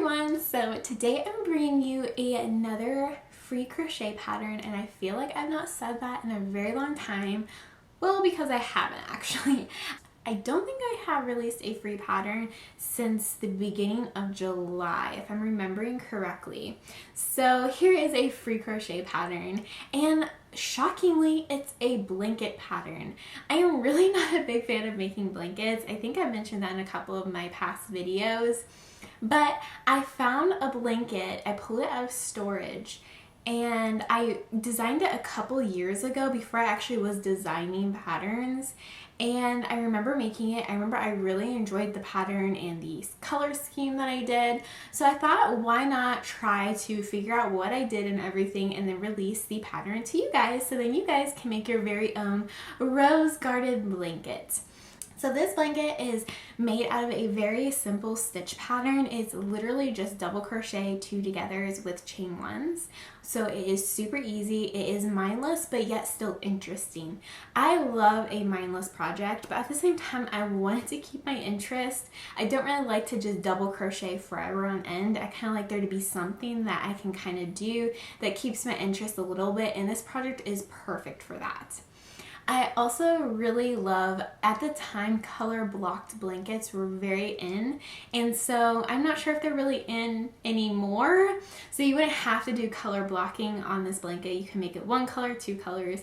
everyone! So today I'm bringing you another free crochet pattern, and I feel like I've not said that in a very long time. Well, because I haven't actually. I don't think I have released a free pattern since the beginning of July, if I'm remembering correctly. So here is a free crochet pattern, and shockingly, it's a blanket pattern. I am really not a big fan of making blankets. I think I mentioned that in a couple of my past videos, but I found a blanket, I pulled it out of storage, and I designed it a couple years ago before I actually was designing patterns. And I remember making it. I remember I really enjoyed the pattern and the color scheme that I did. So I thought, why not try to figure out what I did and everything and then release the pattern to you guys so then you guys can make your very own rose garden blanket. So this blanket is made out of a very simple stitch pattern. It's literally just double crochet 2 togethers with chain 1s. So it is super easy. It is mindless, but yet still interesting. I love a mindless project, but at the same time, I wanted to keep my interest. I don't really like to just double crochet forever on end. I kind of like there to be something that I can kind of do that keeps my interest a little bit, and this project is perfect for that. I also really love, at the time, color blocked blankets were very in, and so I'm not sure if they're really in anymore. So you wouldn't have to do color blocking on this blanket. You can make it 1 color, 2 colors,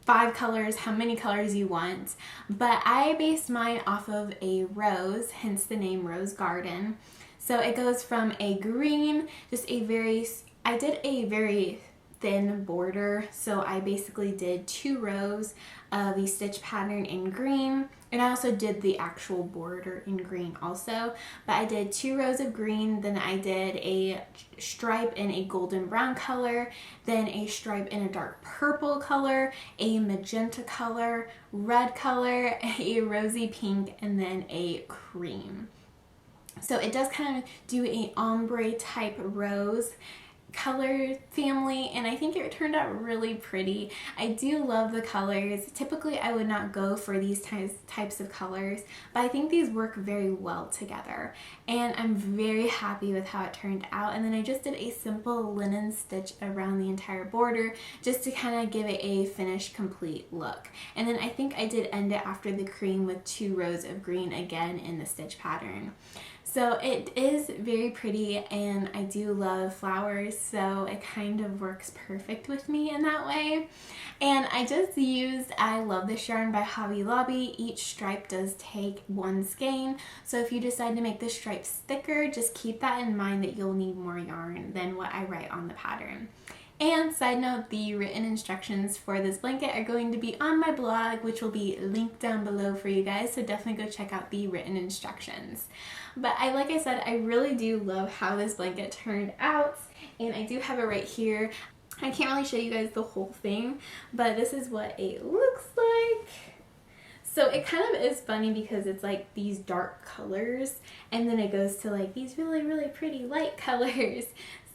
5 colors, how many colors you want. But I based mine off of a rose, hence the name Rose Garden. So it goes from a green, I did a very thin border, so I basically did 2 rows of the stitch pattern in green, and I also did the actual border in green also, but I did 2 rows of green, then I did a stripe in a golden brown color, then a stripe in a dark purple color, a magenta color, red color, a rosy pink, and then a cream. So it does kind of do a ombre type rose color family, and I think it turned out really pretty. I do love the colors. Typically I would not go for these types of colors, but I think these work very well together, and I'm very happy with how it turned out. And then I just did a simple linen stitch around the entire border just to kind of give it a finished complete look. And then I think I did end it after the cream with 2 rows of green again in the stitch pattern. So it is very pretty, and I do love flowers, so it kind of works perfect with me in that way. And I love this yarn by Hobby Lobby. Each stripe does take 1 skein, so if you decide to make the stripes thicker, just keep that in mind that you'll need more yarn than what I write on the pattern. And side note, the written instructions for this blanket are going to be on my blog, which will be linked down below for you guys, so definitely go check out the written instructions. But like I said, I really do love how this blanket turned out, and I do have it right here. I can't really show you guys the whole thing, but this is what it looks like. So it kind of is funny because it's like these dark colors, and then it goes to like these really, really pretty light colors.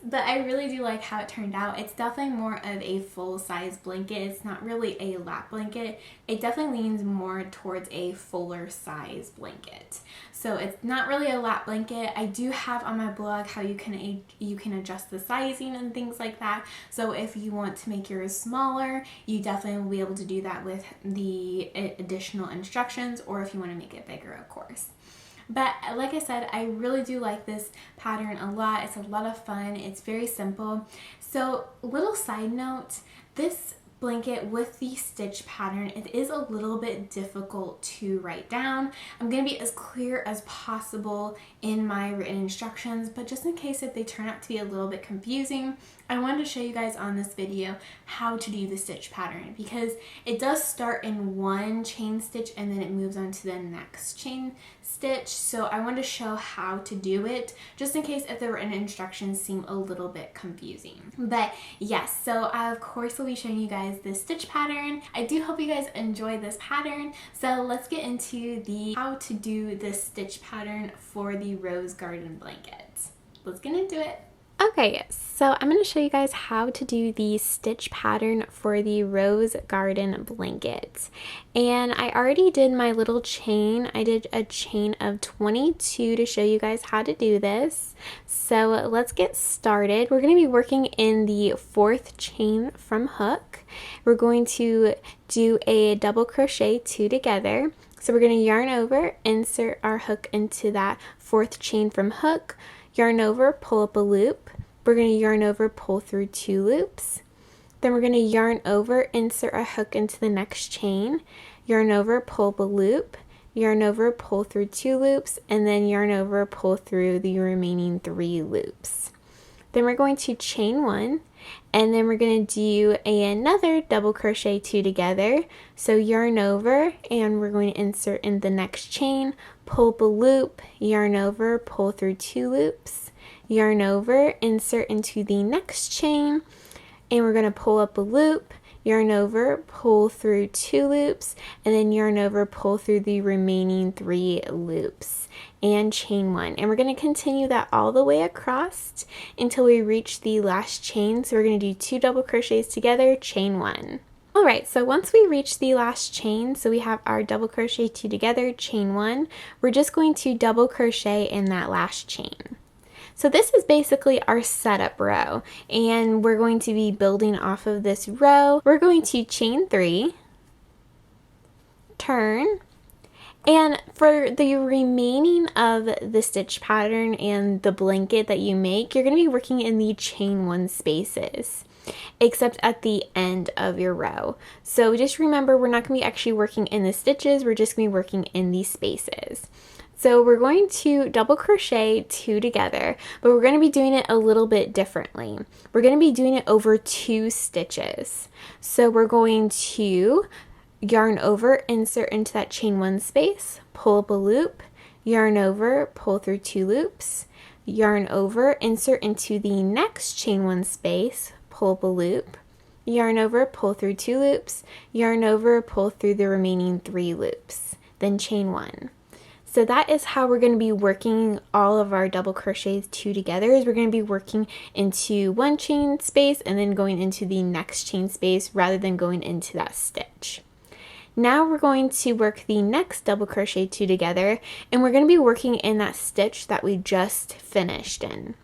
But I really do like how it turned out. It's definitely more of a full-size blanket. It's not really a lap blanket. It definitely leans more towards a fuller size blanket. So it's not really a lap blanket. I do have on my blog how you can adjust the sizing and things like that. So if you want to make yours smaller, you definitely will be able to do that with the additional instructions, or if you want to make it bigger, of course. But like I said, I really do like this pattern a lot. It's a lot of fun. It's very simple. So little side note, this blanket with the stitch pattern, it is a little bit difficult to write down. I'm going to be as clear as possible in my written instructions, but just in case if they turn out to be a little bit confusing, I wanted to show you guys on this video how to do the stitch pattern, because it does start in 1 chain stitch and then it moves on to the next chain stitch. So I wanted to show how to do it just in case if the written instructions seem a little bit confusing. But yes, so I of course will be showing you guys this stitch pattern. I do hope you guys enjoy this pattern. So let's get into the how to do this stitch pattern for the Rose Garden blanket. Let's get into it. Okay, so I'm going to show you guys how to do the stitch pattern for the rose garden blanket. And I already did my little chain. I did a chain of 22 to show you guys how to do this. So let's get started. We're going to be working in the 4th chain from hook. We're going to do a double crochet 2 together. So we're going to yarn over, insert our hook into that 4th chain from hook, yarn over, pull up a loop. We're going to yarn over, pull through 2 loops. Then we're going to yarn over, insert our hook into the next chain, yarn over, pull up a loop, yarn over, pull through 2 loops, and then yarn over, pull through the remaining 3 loops. Then we're going to chain 1, and then we're going to do another double crochet 2 together. So yarn over, and we're going to insert in the next chain, pull up a loop, yarn over, pull through 2 loops, yarn over, insert into the next chain, and we're going to pull up a loop, yarn over, pull through 2 loops, and then yarn over, pull through the remaining 3 loops, and chain 1. And we're going to continue that all the way across until we reach the last chain. So we're going to do 2 double crochets together, chain 1. Alright, so once we reach the last chain, so we have our double crochet 2 together, chain 1, we're just going to double crochet in that last chain. So this is basically our setup row, and we're going to be building off of this row. We're going to chain 3, turn, and for the remaining of the stitch pattern and the blanket that you make, you're going to be working in the chain 1 spaces, except at the end of your row. So just remember, we're not going to be actually working in the stitches, we're just going to be working in these spaces. So we're going to double crochet 2 together, but we're going to be doing it a little bit differently. We're going to be doing it over 2 stitches. So we're going to yarn over, insert into that chain 1 space, pull up a loop, yarn over, pull through 2 loops, yarn over, insert into the next chain 1 space, pull up a loop, yarn over, pull through 2 loops, yarn over, pull through the remaining 3 loops, then chain 1. So that is how we're going to be working all of our double crochets 2 together. Is we're going to be working into 1 chain space and then going into the next chain space rather than going into that stitch. Now we're going to work the next double crochet 2 together, and we're going to be working in that stitch that we just finished in.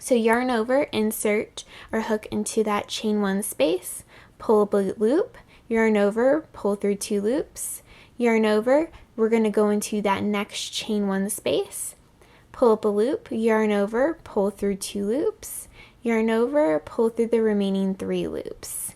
So yarn over, insert our hook into that chain 1 space, pull up a loop, yarn over, pull through 2 loops, yarn over, we're going to go into that next chain 1 space, pull up a loop, yarn over, pull through 2 loops, yarn over, pull through the remaining 3 loops.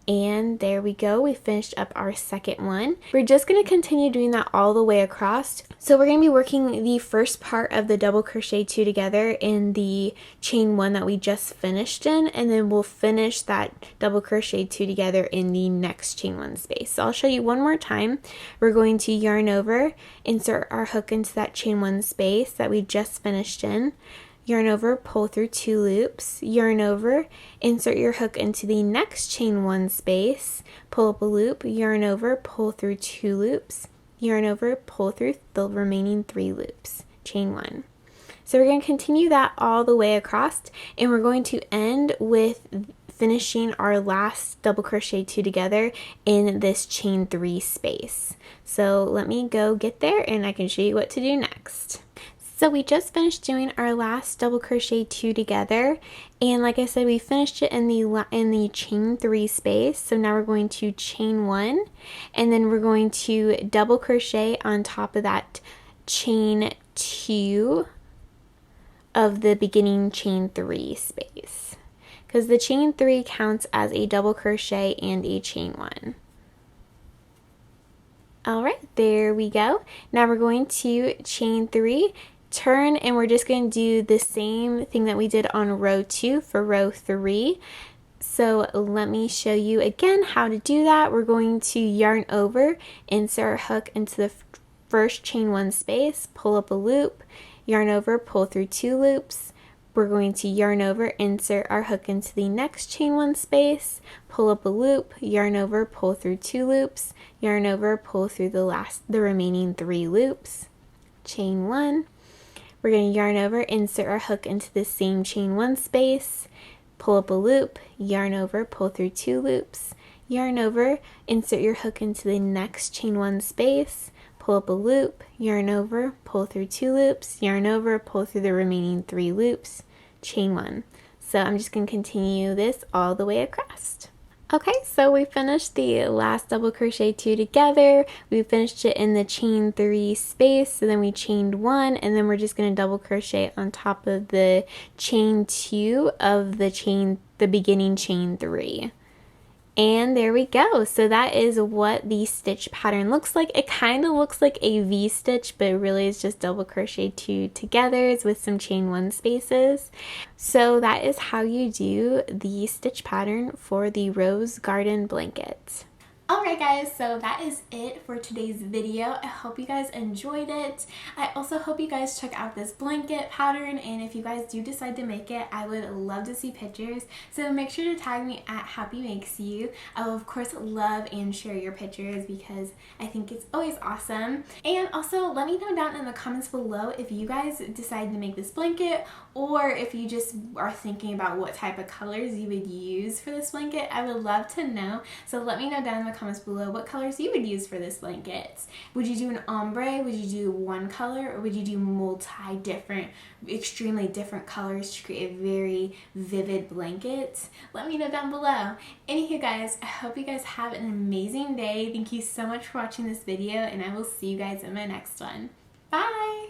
And there we go, we finished up our second one. We're just going to continue doing that all the way across. So we're going to be working the first part of the double crochet 2 together in the chain 1 that we just finished in, and then we'll finish that double crochet 2 together in the next chain 1 space. So I'll show you one more time. We're going to yarn over, insert our hook into that chain 1 space that we just finished in, yarn over, pull through 2 loops, yarn over, insert your hook into the next chain 1 space, pull up a loop, yarn over, pull through 2 loops, yarn over, pull through the remaining 3 loops, chain 1. So we're going to continue that all the way across, and we're going to end with finishing our last double crochet 2 together in this chain 3 space. So let me go get there and I can show you what to do next. So we just finished doing our last double crochet 2 together, and like I said, we finished it in the chain 3 space. So now we're going to chain 1, and then we're going to double crochet on top of that chain 2 of the beginning chain 3 space, because the chain 3 counts as a double crochet and a chain 1. Alright, there we go. Now we're going to chain 3, turn, and we're just going to do the same thing that we did on row 2 for row 3. So let me show you again how to do that. We're going to yarn over, insert our hook into the first chain 1 space, pull up a loop, yarn over, pull through 2 loops. We're going to yarn over, insert our hook into the next chain 1 space, pull up a loop, yarn over, pull through 2 loops, yarn over, pull through the remaining 3 loops, chain 1. We're going to yarn over, insert our hook into the same chain 1 space, pull up a loop, yarn over, pull through 2 loops, yarn over, insert your hook into the next chain 1 space, pull up a loop, yarn over, pull through 2 loops, yarn over, pull through the remaining 3 loops, chain 1. So I'm just going to continue this all the way across. Okay, so we finished the last double crochet 2 together. We finished it in the chain 3 space, so then we chained 1, and then we're just going to double crochet on top of the chain 2 of the beginning chain 3. And there we go. So that is what the stitch pattern looks like. It kind of looks like a V stitch, but really it's just double crochet 2 togethers with some chain 1 spaces. So that is how you do the stitch pattern for the Rose Garden blanket. Alright guys, so that is it for today's video. I hope you guys enjoyed it. I also hope you guys check out this blanket pattern, and if you guys do decide to make it, I would love to see pictures. So make sure to tag me at Happy Makes You. I will of course love and share your pictures because I think it's always awesome. And also let me know down in the comments below if you guys decide to make this blanket, or if you just are thinking about what type of colors you would use for this blanket. I would love to know. So let me know down in the comments below what colors you would use for this blanket. Would you do an ombre? Would you do one color? Or would you do multi-different, extremely different colors to create a very vivid blanket? Let me know down below. Anywho guys, I hope you guys have an amazing day. Thank you so much for watching this video, and I will see you guys in my next one. Bye!